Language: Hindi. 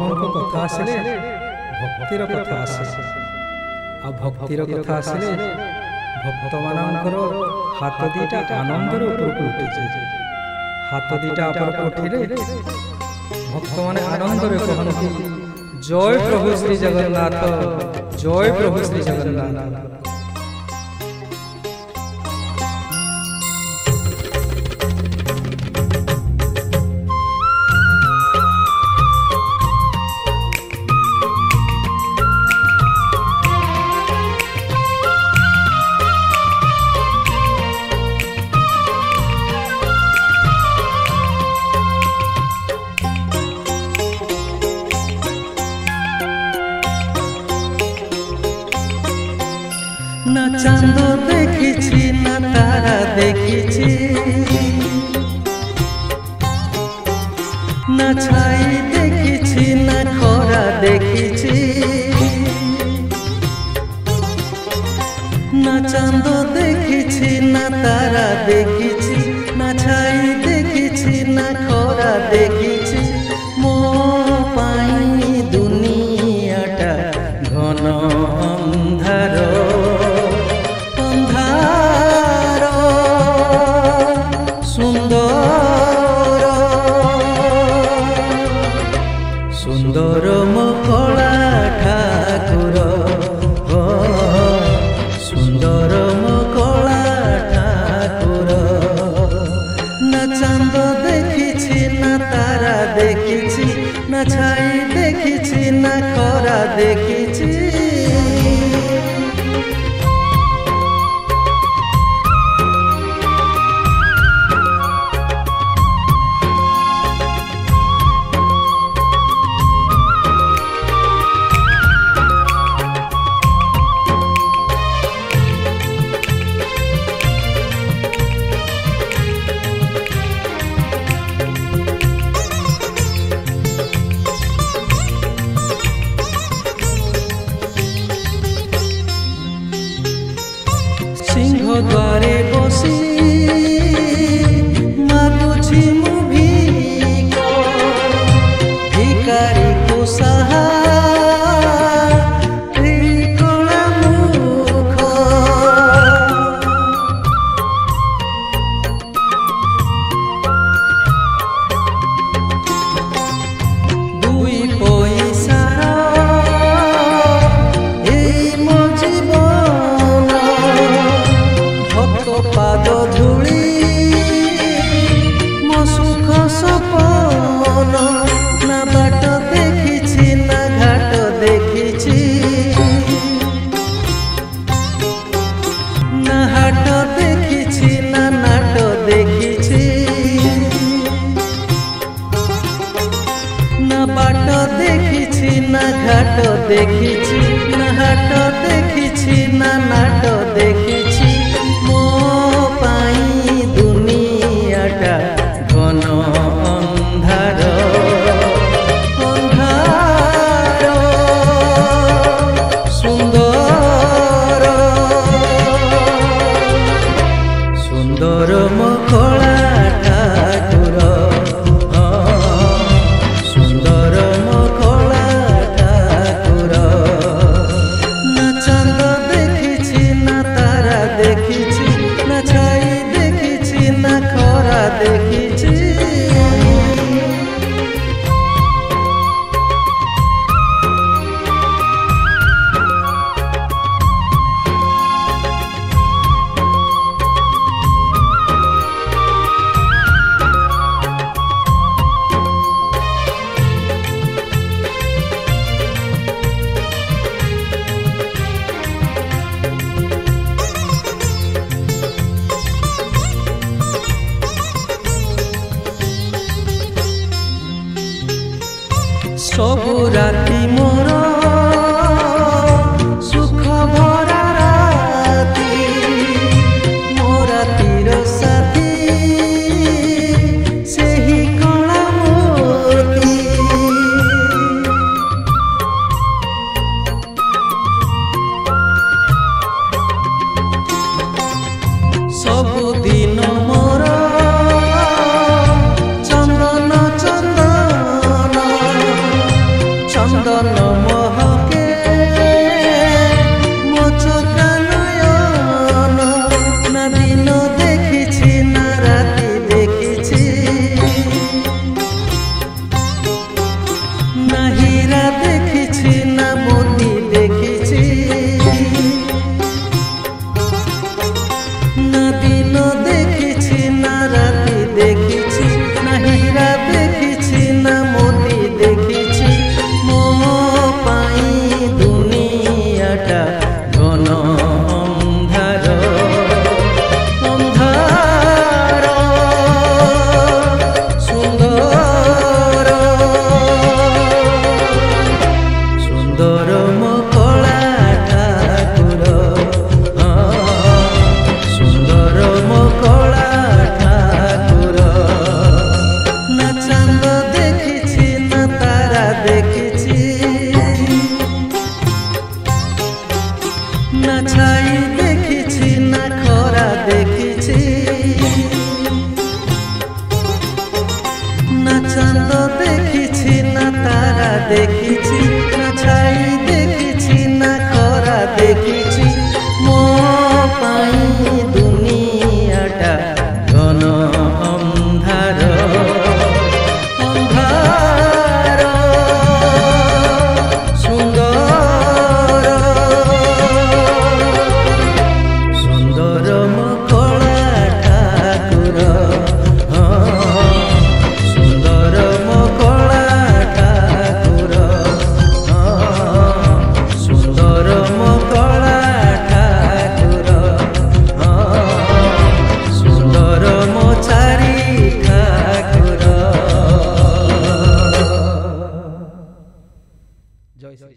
महाप्रभु कथा आसिले भक्तिर कथा आसे आ भक्तिर कथा आसिले भक्त मानकर हाथ दीटा आनंदर ऊपर उठी जाए। हाथ दीटा ऊपर उठिले भक्त माने आनंदरे कहती जय प्रभु श्री जगन्नाथ, जय प्रभु श्री जगन्नाथ। ना चांद देखी ना तारा देखी, ना छाई देखी ना खरा देखी। ना चांद देखी ना तारा देखी, ना छाई देखी ना खरा देखी। मो पाई दुनियाटा घन अंधार सुंदर मो कला ठाकुर, सुंदर मो कला ठाकुर। ना चांद देखी ना तारा देखी, ना छाई देखी ना खरा देखी। सिंह द्वारे बसी मागुछि मु भीख, भिकारी को सहाय कला मुख। दुई पैसार मो जीवन पाद धूली मो सुख सपन। ना बाट देखी ना घाट देखी, ना हाट देखी ना नाट देखी। ना बाट देखी ना घाट देखी, ना हाट देखी ना नाट देखी। मो पाई दुनियाटा घन अंधार अंधार। सुंदर सुंदर मो कला ठाकुर, सुंदर मो कला ठाकुर। ना चांद देखी ना तारा देखी, ना छाई देखी ना खरा देखी। सबु राति मोर सुख भरा राति, मो रातिर साथी सेही कला मोती। सबु दिन मोर चंदन चंदन চন্দন মহকে মোচকা নয়ন, না দিন দেখিছি না রাতি দেখিছি, না হীরা দেখিছি না মতি দেখিছি, না দিন দেখিছি না রাতি দেখিছি, না হীরা দেখিছি না মতি দেখিছি। মো পাই দুনিয়াটা ঘন অন্ধার, অন্ধার সুন্দর সুন্দর মকলা ঠাকুর, সুন্দর মকলা ঠাকুর। না চাঁদ দেখিছি না তারা দেখিছি, না ছাই দেখিছি না খরা দেখিছি, না চাঁদ দেখিছি না তারা দেখিছি, না ছাই দেখিছি না খরা দেখিছি। মো পাই দুনিয়াটা ঘন অন্ধার, অন্ধার সুন্দর সুন্দর মকলা ঠাকুর, সুন্দর মকলা ঠাকুর, সুন্দর মকলা ঠাকুর, সুন্দর মোচারি ঠাকুর। জয় শ্রী